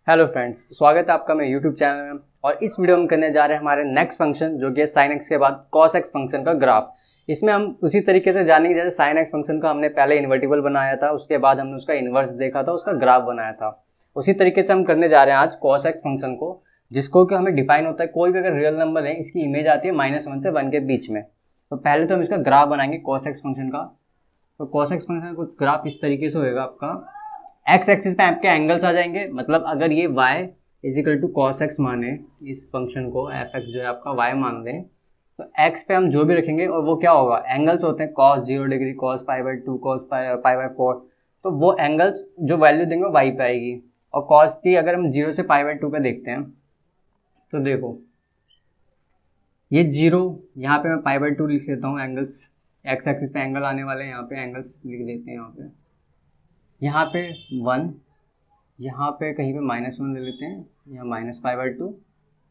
Hello friends, स्वागत है आपका मेरे यूट्यूब चैनल में। और इस वीडियो में करने जा रहे हैं हमारे नेक्स्ट फंक्शन जो कि है साइन एक्स के बाद कॉस एक्स फंक्शन का ग्राफ। इसमें हम उसी तरीके से जानेंगे जैसे साइन एक्स फंक्शन का हमने पहले इन्वर्टिबल बनाया था, उसके बाद हमने उसका इन्वर्स देखा था, उसका ग्राफ बनाया था। उसी तरीके से हम करने जा रहे हैं आज कॉस एक्स फंक्शन को, जिसको कि हमें डिफाइन होता है कोई भी अगर रियल नंबर है इसकी इमेज आती है -1 से 1 के बीच में। तो पहले तो हम इसका ग्राफ बनाएंगे कॉस एक्स फंक्शन का। तो कॉस एक्स फंक्शन का कुछ ग्राफ इस तरीके से होगा आपका। एक्स एक्सिस पे आपके एंगल्स आ जाएंगे, मतलब अगर ये y is equal to cos x माने, इस फंक्शन को एफ एक्स जो है आपका y मान दें, तो x पे हम जो भी रखेंगे और वो क्या होगा, एंगल्स होते हैं cos 0 डिग्री, cos π/2, cos π/4। तो वो एंगल्स जो वैल्यू देंगे वो y पे आएगी। और cos t अगर हम 0 से π/2 पे देखते हैं तो देखो ये 0, यहाँ पे मैं π/2 लिख लेता हूँ। एंगल्स एक्स एक्सिस पे एंगल आने वाले हैं, यहाँ पे एंगल्स लिख देते हैं। यहाँ पे 1, यहाँ पे कहीं पे -1 ले लेते हैं, यहाँ -π/2,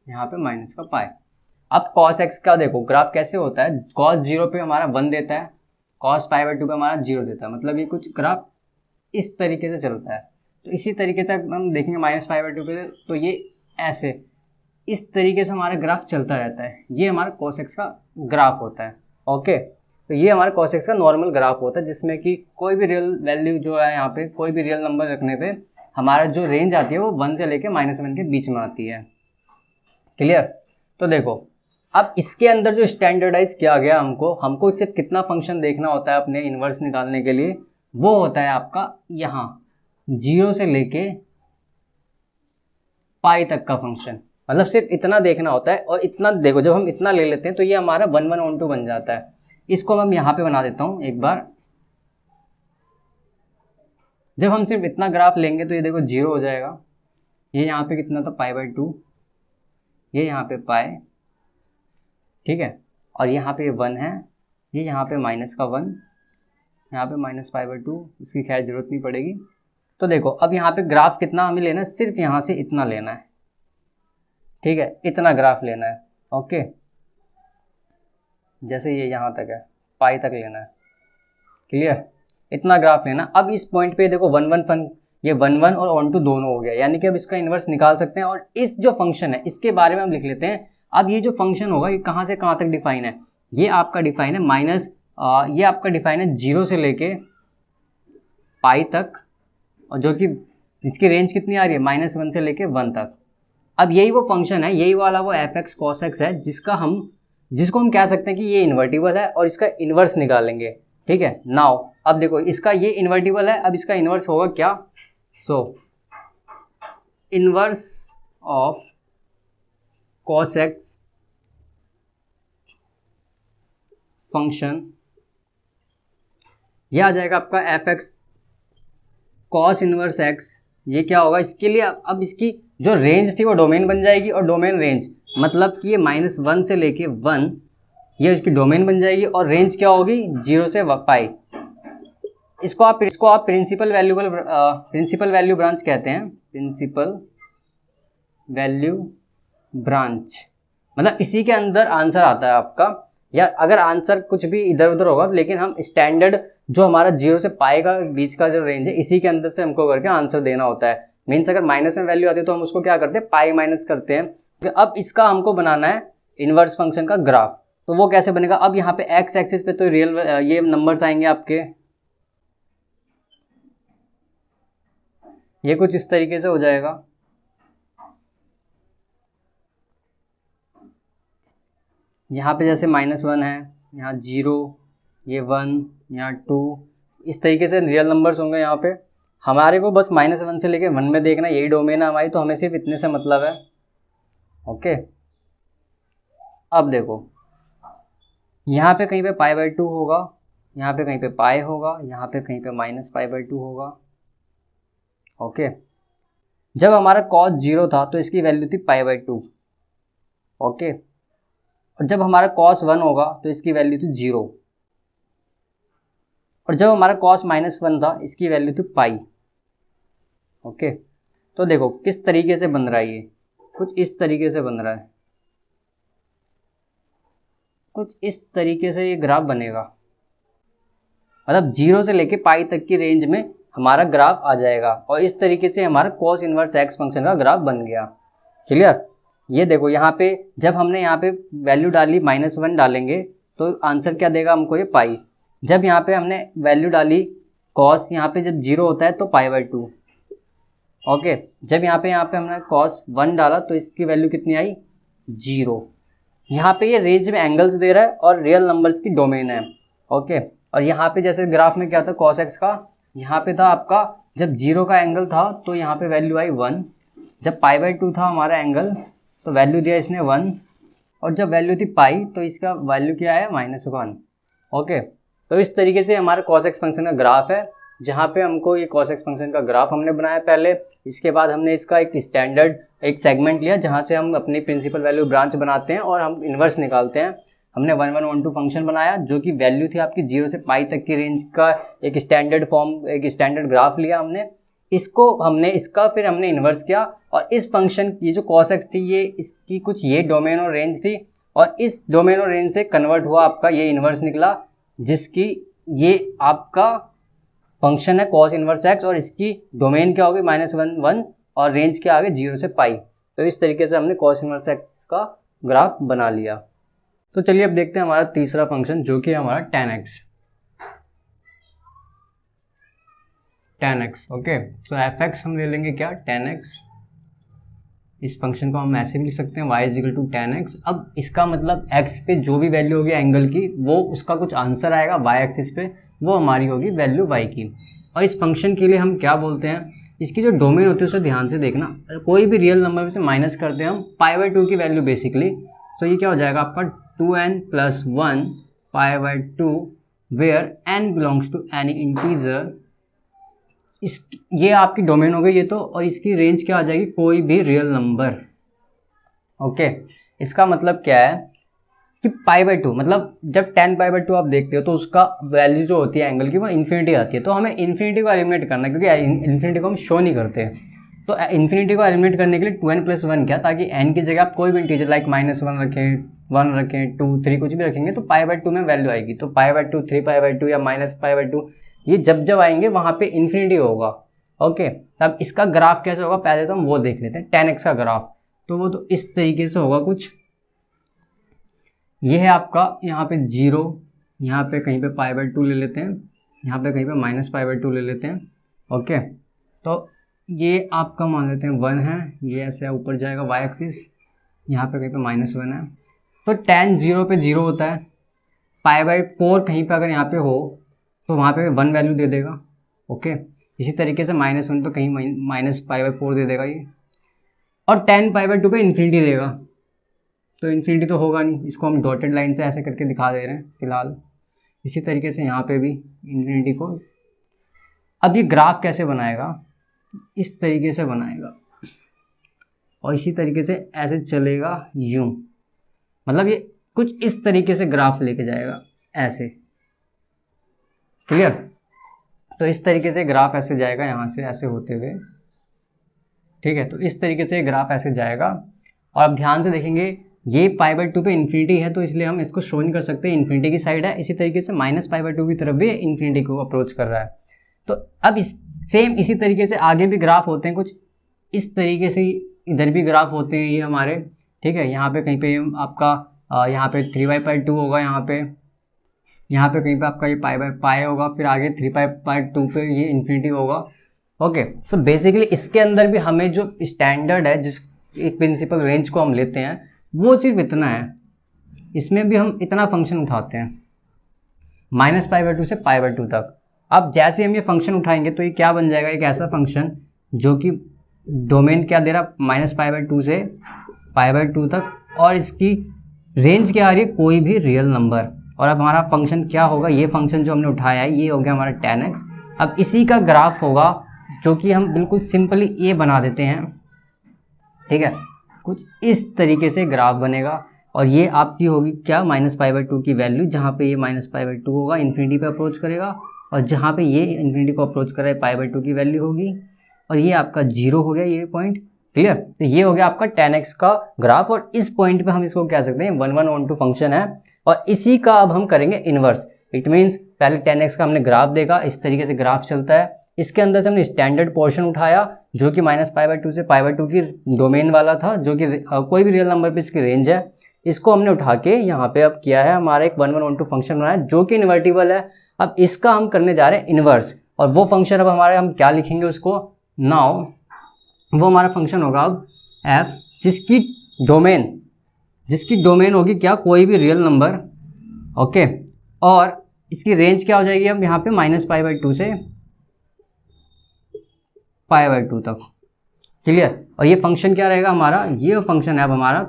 यहाँ पे माइनस का पाई। अब cos x का देखो ग्राफ कैसे होता है, cos 0 पे हमारा 1 देता है, cos π/2 पे हमारा 0 देता है, मतलब ये कुछ ग्राफ इस तरीके से चलता है। तो इसी तरीके से हम देखेंगे -π/2 पे, तो ये ऐसे इस तरीके से हमारा ग्राफ चलता रहता है। ये हमारा cos x का ग्राफ होता है। ओके, तो ये हमारा cos x का नॉर्मल ग्राफ होता है, जिसमें कि कोई भी रियल वैल्यू जो है, यहाँ पे कोई भी रियल नंबर रखने पे हमारा जो रेंज आती है वो 1 से लेके -1 के बीच में आती है। क्लियर? तो देखो अब इसके अंदर जो स्टैंडर्डाइज किया गया, हमको सिर्फ कितना फंक्शन देखना होता है अपने इन्वर्स निकालने के लिए, वो होता है आपका यहाँ 0 से लेके पाई तक का फंक्शन। मतलब सिर्फ इतना देखना होता है। और इतना देखो, जब हम इतना ले लेते हैं तो ये हमारा 1 1 2 बन जाता है। इसको मैं यहाँ पे बना देता हूँ एक बार। जब हम सिर्फ इतना ग्राफ लेंगे तो ये देखो 0 हो जाएगा। ये यहाँ पे कितना था, π/2, ये यहाँ पे पाई, ठीक है। और यहाँ पे 1 है, ये यहाँ पे -1, यहाँ पे -π/2, उसकी खैर जरूरत नहीं पड़ेगी। तो देखो अब यहाँ पे ग्राफ कितना हमें लेना है, सिर्फ यहाँ से इतना लेना है, ठीक है, इतना ग्राफ लेना है। ओके, जैसे ये यहाँ तक है, पाई तक लेना है। क्लियर? इतना ग्राफ लेना। अब इस पॉइंट पे देखो 1 1 फन, ये 1 1 और ऑन टू दोनों हो गया, यानी कि अब इसका इन्वर्स निकाल सकते हैं। और इस जो फंक्शन है इसके बारे में हम लिख लेते हैं। अब ये जो फंक्शन होगा ये कहाँ से कहाँ तक डिफाइन है, ये आपका डिफाइन है ये आपका डिफाइन है 0 से लेके पाई तक, और जो कि इसकी रेंज कितनी आ रही है, -1 से लेके 1 तक। अब यही वो फंक्शन है, यही वाला वो एफ एक्स कॉस एक्स है, जिसको हम कह सकते हैं कि ये इन्वर्टिबल है और इसका इन्वर्स निकालेंगे। ठीक है, नाउ अब देखो इसका ये इन्वर्टिबल है, अब इसका इन्वर्स होगा क्या, inverse of cos x function, यह आ जाएगा आपका F x cos inverse x. ये क्या होगा इसके लिए, अब इसकी जो रेंज थी वो डोमेन बन जाएगी, और डोमेन रेंज मतलब कि ये -1 से लेके 1, ये इसकी डोमेन बन जाएगी। और रेंज क्या होगी, 0 से पाई। इसको आप प्रिंसिपल वैल्यू ब्रांच कहते हैं, प्रिंसिपल वैल्यू ब्रांच। मतलब इसी के अंदर आंसर आता है आपका, या अगर आंसर कुछ भी इधर उधर होगा, लेकिन हम स्टैंडर्ड जो हमारा 0 से पाई का बीच का जो रेंज है, इसी के अंदर से हमको करके आंसर देना होता है। मीन्स अगर माइनस में वैल्यू आती है तो हम उसको क्या करते हैं, पाई माइनस करते हैं। अब इसका हमको बनाना है इनवर्स फंक्शन का ग्राफ। तो वो कैसे बनेगा, अब यहाँ पे एक्स एक्सिस पे तो रियल ये नंबर्स आएंगे आपके, ये कुछ इस तरीके से हो जाएगा। यहाँ पे जैसे -1 है, यहाँ 0, ये 1, यहाँ 2, इस तरीके से रियल नंबर्स होंगे। यहाँ पे हमारे को बस -1 से लेके 1 में देखना, यही डोमेन है हमारी, तो हमें सिर्फ इतने से मतलब है। ओके, अब देखो यहाँ पे कहीं पे π/2 होगा, यहाँ पे कहीं पे पाई होगा, यहाँ पे कहीं पे -π/2 होगा। ओके, जब हमारा cos 0 था तो इसकी वैल्यू थी π/2। ओके, और जब हमारा cos 1 होगा तो इसकी वैल्यू थी 0, और जब हमारा cos -1 था इसकी वैल्यू थी पाई। ओके, तो देखो किस तरीके से बन रहा है, ये कुछ इस तरीके से बन रहा है, कुछ इस तरीके से ये ग्राफ बनेगा। मतलब 0 से लेके पाई तक की रेंज में हमारा ग्राफ आ जाएगा और इस तरीके से हमारा कॉस इनवर्स एक्स फंक्शन का ग्राफ बन गया। क्लियर? ये देखो यहाँ पे जब हमने यहाँ पे वैल्यू डाली -1 डालेंगे तो आंसर क्या देगा हमको, ये पाई। जब यहाँ पे हमने वैल्यू डाली कॉस, यहाँ पे जब 0 होता है तो π/2। ओके, जब यहाँ पे हमने cos 1 डाला तो इसकी वैल्यू कितनी आई, 0। यहाँ पे ये रेंज में एंगल्स दे रहा है और रियल नंबर्स की डोमेन है। ओके, और यहाँ पे जैसे ग्राफ में क्या था cos x का, यहाँ पे था आपका जब 0 का एंगल था तो यहाँ पे वैल्यू आई 1, जब π/2 था हमारा एंगल तो वैल्यू दिया इसने 1, और जब वैल्यू थी पाई तो इसका वैल्यू क्या है, -1। ओके, तो इस तरीके से हमारा cos x फंक्शन का ग्राफ है, जहाँ पे हमको ये cos x फंक्शन का ग्राफ हमने बनाया पहले। इसके बाद हमने इसका एक स्टैंडर्ड एक सेगमेंट लिया जहाँ से हम अपनी प्रिंसिपल वैल्यू ब्रांच बनाते हैं और हम इन्वर्स निकालते हैं। हमने 1 1 1 2 फंक्शन बनाया जो कि वैल्यू थी आपकी 0 से पाई तक की रेंज का एक स्टैंडर्ड फॉर्म, एक स्टैंडर्ड ग्राफ लिया हमने। इसका फिर हमने इन्वर्स किया और इस फंक्शन ये जो cos x थी ये इसकी कुछ ये डोमेन और रेंज थी और इस डोमेन और रेंज से कन्वर्ट हुआ आपका ये इन्वर्स निकला, जिसकी ये आपका फंक्शन है cos इनवर्स x और इसकी डोमेन क्या होगी, -1 1 और रेंज क्या आगे 0 से पाई। तो इस तरीके से हमने cos इनवर्स x का ग्राफ बना लिया। तो चलिए अब देखते हैं हमारा तीसरा फंक्शन जो कि हमारा tan x। ओके, तो fx हम ले लेंगे क्या, tan x। इस फंक्शन को हम ऐसे भी लिख सकते हैं y = tan x। अब इसका मतलब x पे जो भी वैल्यू होगी एंगल की वो उसका कुछ आंसर आएगा y एक्सिस पे, वो हमारी होगी वैल्यू y की। और इस फंक्शन के लिए हम क्या बोलते हैं, इसकी जो डोमेन होती है उसे ध्यान से देखना। कोई भी रियल नंबर में से माइनस करते हैं हम π/2 की वैल्यू बेसिकली, तो ये क्या हो जाएगा आपका 2n + 1 π/2 where n belongs to any integer. ये आपकी डोमेन हो गई ये तो, और इसकी रेंज क्या आ जाएगी, कोई भी रियल नंबर। ओके, इसका मतलब क्या है कि π/2 मतलब जब tan π/2 आप देखते हो तो उसका वैल्यू जो होती है एंगल की वो इन्फिनिटी आती है। तो हमें इन्फिनिटी को एलिमिनेट करना है क्योंकि इन्फिनिटी को हम शो नहीं करते। तो इन्फिनिटी को एलिमिनेट करने के लिए 2n + 1 क्या, ताकि n की जगह आप कोई भी इंटीजर लाइक -1 रखें, 1 रखें, 2 3 कुछ भी रखेंगे तो π/2 में वैल्यू आएगी। तो π/2 3π/2 या -π/2 ये जब आएंगे वहाँ पे इन्फिनिटी होगा। ओके, तब इसका ग्राफ कैसे होगा पहले तो हम वो देख लेते हैं, tan x का ग्राफ। तो वो तो इस तरीके से होगा कुछ, ये है आपका यहाँ पे 0, यहाँ पे कहीं पे π/2 ले लेते हैं, यहाँ पे कहीं पे -π/2 ले लेते हैं। ओके, तो ये आपका मान लेते हैं 1 है, ये ऐसे ऊपर जाएगा y एक्सिस, यहाँ पे कहीं पे -1 है। तो tan 0 पे 0 होता है, π/4 कहीं पे अगर यहाँ पे हो तो वहाँ पे 1 वैल्यू दे देगा। ओके, इसी तरीके से -1 पे कहीं -π/4 दे देगा ये, और tan π/2 पे इन्फिनिटी देगा। तो इन्फिनिटी तो होगा नहीं, इसको हम डॉटेड लाइन से ऐसे करके दिखा दे रहे हैं फिलहाल। इसी तरीके से यहाँ पे भी इन्फिनिटी को। अब ये ग्राफ कैसे बनाएगा, इस तरीके से बनाएगा और इसी तरीके से ऐसे चलेगा यूं, मतलब ये कुछ इस तरीके से ग्राफ लेके जाएगा ऐसे। क्लियर? तो इस तरीके से ग्राफ ऐसे जाएगा यहाँ से ऐसे होते हुए। ठीक है, तो इस तरीके से ग्राफ ऐसे जाएगा। और अब ध्यान से देखेंगे ये π/2 पे इन्फिनिटी है तो इसलिए हम इसको शो नहीं कर सकते, इन्फिनिटी की साइड है। इसी तरीके से -π/2 की तरफ भी इन्फिनिटी को अप्रोच कर रहा है। तो अब इसी तरीके से आगे भी ग्राफ होते हैं कुछ इस तरीके से, इधर भी ग्राफ होते हैं ये हमारे। ठीक है, यहाँ पे कहीं पे आपका यहाँ पे 3π/2 होगा, यहाँ पे कहीं पे आपका ये π/π होगा, फिर आगे 3π/2 पे ये इन्फिनिटी होगा। ओके, सो बेसिकली इसके अंदर भी हमें जो स्टैंडर्ड है, जिस एक प्रिंसिपल रेंज को हम लेते हैं वो सिर्फ इतना है। इसमें भी हम इतना फंक्शन उठाते हैं -π/2 से π/2 तक। अब जैसे हम ये फंक्शन उठाएंगे तो ये क्या बन जाएगा, एक ऐसा फंक्शन जो कि डोमेन क्या दे रहा, -π/2 से π/2 तक, और इसकी रेंज क्या आ रही है, कोई भी रियल नंबर। और अब हमारा फंक्शन क्या होगा, ये फंक्शन जो हमने उठाया है ये हो गया हमारा tan x। अब इसी का ग्राफ होगा जो कि हम बिल्कुल सिंपली ये बना देते हैं। ठीक है, कुछ इस तरीके से ग्राफ बनेगा और ये आपकी होगी क्या, -π/2 की वैल्यू, जहाँ पे ये -π/2 होगा इन्फिनिटी पे अप्रोच करेगा, और जहाँ पे ये इन्फिनिटी को अप्रोच करे π/2 की वैल्यू होगी, और ये आपका 0 हो गया ये पॉइंट। क्लियर? तो ये हो गया आपका tan x का ग्राफ, और इस पॉइंट पे हम इसको कह सकते हैं 1 1 1 2 फंक्शन है, और इसी का अब हम करेंगे इन्वर्स। इट मीन्स पहले tan x का हमने ग्राफ देखा, इस तरीके से ग्राफ चलता है, इसके अंदर से हमने स्टैंडर्ड पोर्शन उठाया जो कि -π/2 से π/2 की डोमेन वाला था, जो कि कोई भी रियल नंबर पे इसकी रेंज है। इसको हमने उठा के यहाँ पे अब किया है, हमारा एक 1 1 1 2 फंक्शन बनाया जो कि इन्वर्टिबल है। अब इसका हम करने जा रहे हैं इन्वर्स, और वो फंक्शन अब हमारे हम क्या लिखेंगे उसको, नाउ वो हमारा फंक्शन होगा अब f जिसकी डोमेन होगी क्या, कोई भी रियल नंबर, ओके। और इसकी रेंज क्या हो जाएगी अब यहाँ पे -π/2 से π/2 तक, क्लियर। और ये फंक्शन क्या रहेगा हमारा, ये फंक्शन है अब हमारा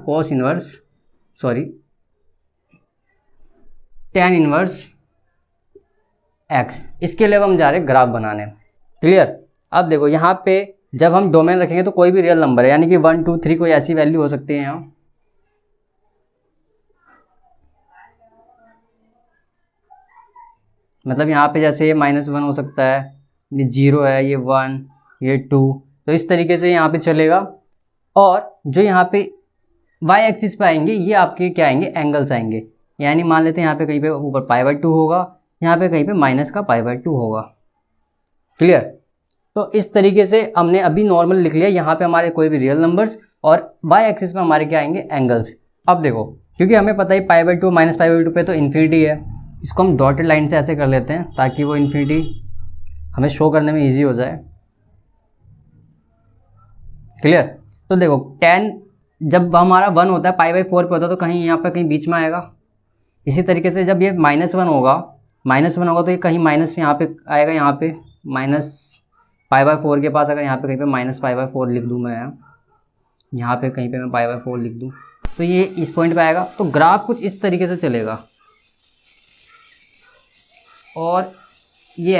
tan इनवर्स x। इसके लिए अब हम जा रहे हैं ग्राफ बनाने, क्लियर। अब देखो यहाँ पे जब हम डोमेन रखेंगे तो कोई भी रियल नंबर है, यानी कि 1 2 3 कोई ऐसी वैल्यू हो सकती है यहाँ, मतलब यहाँ पे जैसे ये -1 हो सकता है, ये 0 है, ये 1, ये 2, तो इस तरीके से यहाँ पे चलेगा। और जो यहाँ पे y एक्सिस पे आएंगे ये आपके क्या आएंगे, एंगल्स आएंगे। यानी मान लेते हैं यहाँ पे कहीं पे ऊपर π/2 होगा, यहाँ पे कहीं पे -π/2 होगा, क्लियर। तो इस तरीके से हमने अभी नॉर्मल लिख लिया, यहाँ पे हमारे कोई भी रियल नंबर्स और y एक्सिस पे हमारे क्या आएंगे, एंगल्स। अब देखो क्योंकि हमें पता है π/2 -π/2 पे तो इन्फिनिटी है, इसको हम डॉटेड लाइन से ऐसे कर लेते हैं ताकि वो इन्फिनिटी हमें शो करने में ईजी हो जाए, क्लियर। तो देखो tan जब हमारा 1 होता है π/4 पे होता है तो कहीं यहाँ पे कहीं बीच में आएगा। इसी तरीके से जब ये -1 होगा तो ये कहीं माइनस यहाँ पे आएगा, यहाँ पे -π/4 के पास अगर यहाँ पे कहीं पे -π/4 लिख दूँ मैं, यहाँ पे कहीं पे मैं π/4 लिख दूँ तो ये इस पॉइंट पे आएगा। तो ग्राफ कुछ इस तरीके से चलेगा और ये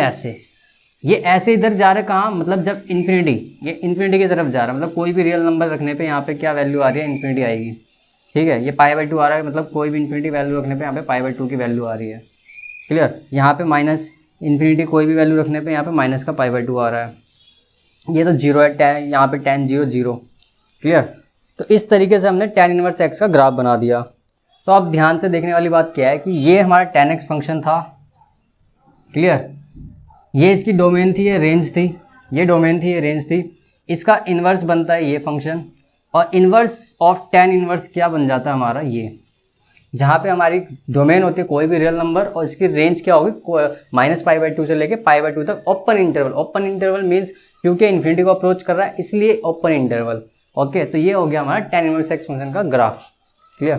ऐसे इधर जा रहा है कहाँ, मतलब जब ये इन्फिनिटी की तरफ जा रहा है, मतलब कोई भी रियल नंबर रखने पे यहाँ पे क्या वैल्यू आ रही है, इन्फिनिटी आएगी, ठीक है। ये π/2 आ रहा है, मतलब कोई भी इन्फिनिटी वैल्यू रखने पे यहाँ पे π/2 की वैल्यू आ रही है, क्लियर। यहाँ पे -इन्फिनिटी कोई भी वैल्यू रखने पे यहाँ पे माइनस का π/2 आ रहा है। ये तो 0 है, यहाँ पे tan 0 0, क्लियर। तो इस तरीके से हमने tan इनवर्स x का ग्राफ बना दिया। तो अब ध्यान से देखने वाली बात क्या है कि ये हमारा tan x फंक्शन था, क्लियर। ये इसकी डोमेन थी, ये रेंज थी, ये डोमेन थी, ये रेंज थी। इसका इन्वर्स बनता है ये फंक्शन, और इन्वर्स ऑफ tan इन्वर्स क्या बन जाता है हमारा, ये जहाँ पे हमारी डोमेन होती है कोई भी रियल नंबर और इसकी रेंज क्या होगी, -π/2 से लेके π/2 तक ओपन इंटरवल मीन्स क्योंकि इन्फिनिटी को अप्रोच कर रहा है इसलिए ओपन इंटरवल, ओके। तो ये हो गया हमारा tan इनवर्स x फंक्शन का ग्राफ, क्लियर।